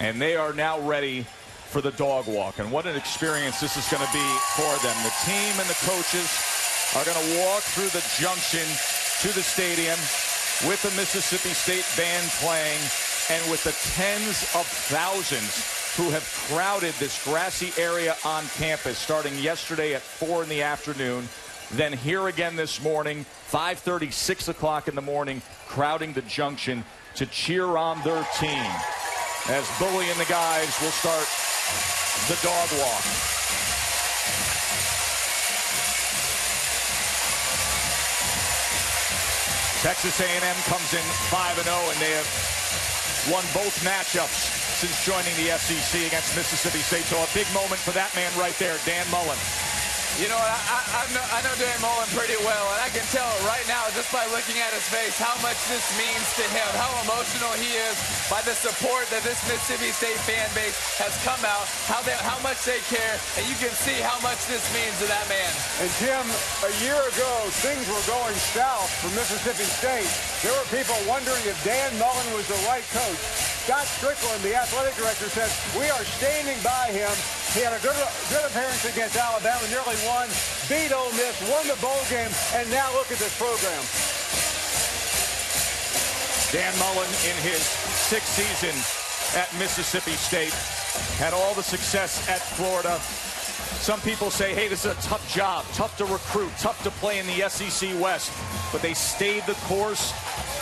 And they are now ready for the dog walk. And what an experience this is going to be for them. The team and the coaches are going to walk through the junction to the stadium with the Mississippi State band playing and with the tens of thousands who have crowded this grassy area on campus starting yesterday at 4 in the afternoon. Then here again this morning, 5:30, 6 o'clock in the morning, crowding the junction to cheer on their team as Bully and the guys will start the dog walk. Texas A&M comes in 5-0, and they have won both matchups since joining the SEC against Mississippi State. So a big moment for that man right there, Dan Mullen. You know what, I know Dan Mullen pretty well, and I can tell right now just by looking at his face how much this means to him, how emotional he is by the support that this Mississippi State fan base has come out, how much they care, and you can see how much this means to that man. And Tim, a year ago, things were going south for Mississippi State. There were people wondering if Dan Mullen was the right coach. Scott Strickland, the athletic director, said, "We are standing by him." He had a good appearance against Alabama, nearly won, beat Ole Miss, won the bowl game, and now look at this program. Dan Mullen, in his sixth season at Mississippi State, had all the success at Florida. Some people say, hey, this is a tough job, tough to recruit, tough to play in the SEC West. But they stayed the course.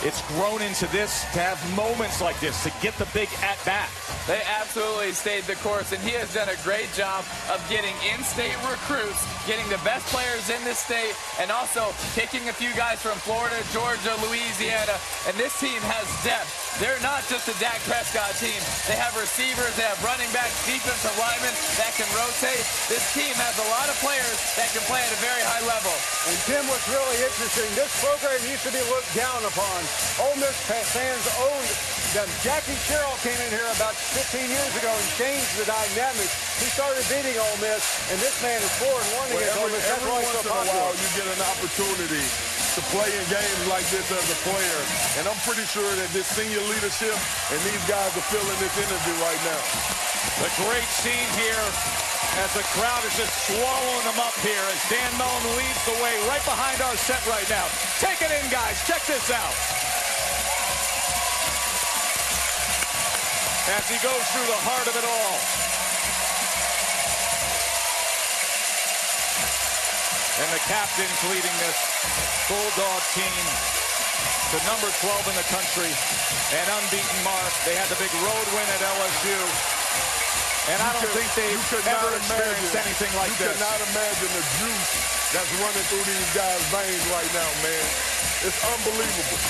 It's grown into this, to have moments like this, to get the big at-bat. They absolutely stayed the course, and he has done a great job of getting in-state recruits, getting the best players in this state, and also picking a few guys from Florida, Georgia, Louisiana. And this team has depth. They're not just a Dak Prescott team. They have receivers, they have running backs, defensive linemen that can rotate. This team has a lot of players that can play at a very high level. And Tim, what's really interesting, this program used to be looked down upon. Ole Miss fans owned them. Jackie Sherrill came in here about 15 years ago and changed the dynamic. He started beating Ole Miss, and this man is 4-1 against Ole Miss. Every once in a while, you get an opportunity to play in games like this as a player. And I'm pretty sure that this senior leadership and these guys are feeling this energy right now. The great scene here as the crowd is just swallowing them up here as Dan Mullen leads the way right behind our set right now. Take it in, guys. Check this out. As he goes through the heart of it all. And the captain's leading this Bulldog team to number 12 in the country, an unbeaten mark. They had the big road win at LSU. And I don't think they've ever experienced anything like this. You cannot imagine the juice that's running through these guys' veins right now, man. It's unbelievable.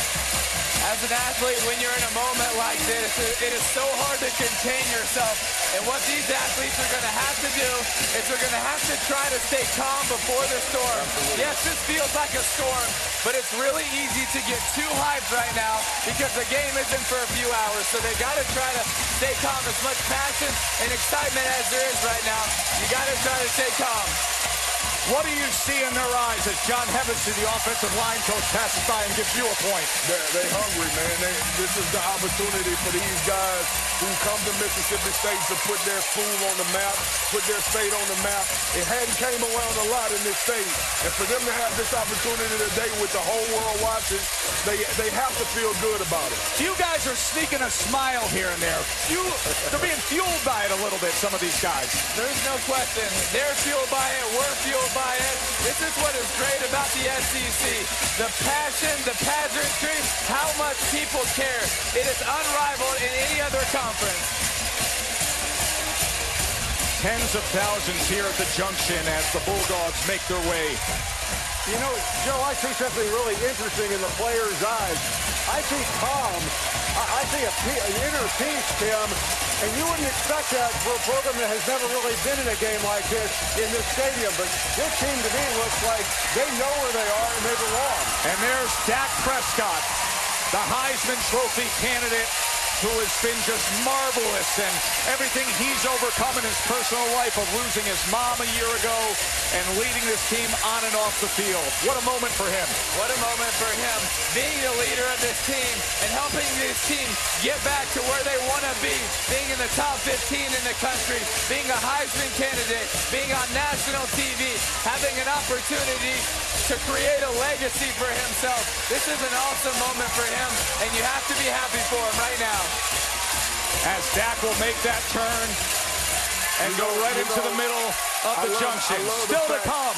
As an athlete, when you're in a moment like this, it is so hard to contain yourself. And what these athletes are going to have to do is they're going to have to try to stay calm before the storm. Absolutely. Yes, this feels like a storm, but it's really easy to get too hyped right now because the game isn't for a few hours. So they got to try to stay calm. As much passion and excitement as there is right now, you got to try to stay calm. What do you see in their eyes as John Hevesy, the offensive line coach, passes by and gives you a point? They're hungry, man. This is the opportunity for these guys who come to Mississippi State to put their school on the map, put their state on the map. It hadn't came around a lot in this state. And for them to have this opportunity today with the whole world watching, they have to feel good about it. You guys are sneaking a smile here and there. They're being fueled by it a little bit, some of these guys. There's no question. They're fueled by it. We're fueled by it. This is what is great about the SEC. The passion, the pageantry, how much people care. It is unrivaled in any other conference. Tens of thousands here at the junction as the Bulldogs make their way. You know, Joe, I see something really interesting in the players' eyes. I see calm. I see an inner peace, Tim, and you wouldn't expect that for a program that has never really been in a game like this in this stadium. But this team, to me, looks like they know where they are and they belong. And there's Dak Prescott, the Heisman Trophy candidate, who has been just marvelous, and everything he's overcome in his personal life of losing his mom a year ago and leading this team on and off the field. What a moment for him. What a moment for him, being the leader of this team and helping this team get back to where they want to be, being in the top 15 in the country, being a Heisman candidate, being on national TV, having an opportunity to create a legacy for himself. This is an awesome moment for him, and you have to be happy for him right now. As Dak will make that turn and go right into the middle of the junction. Still to come.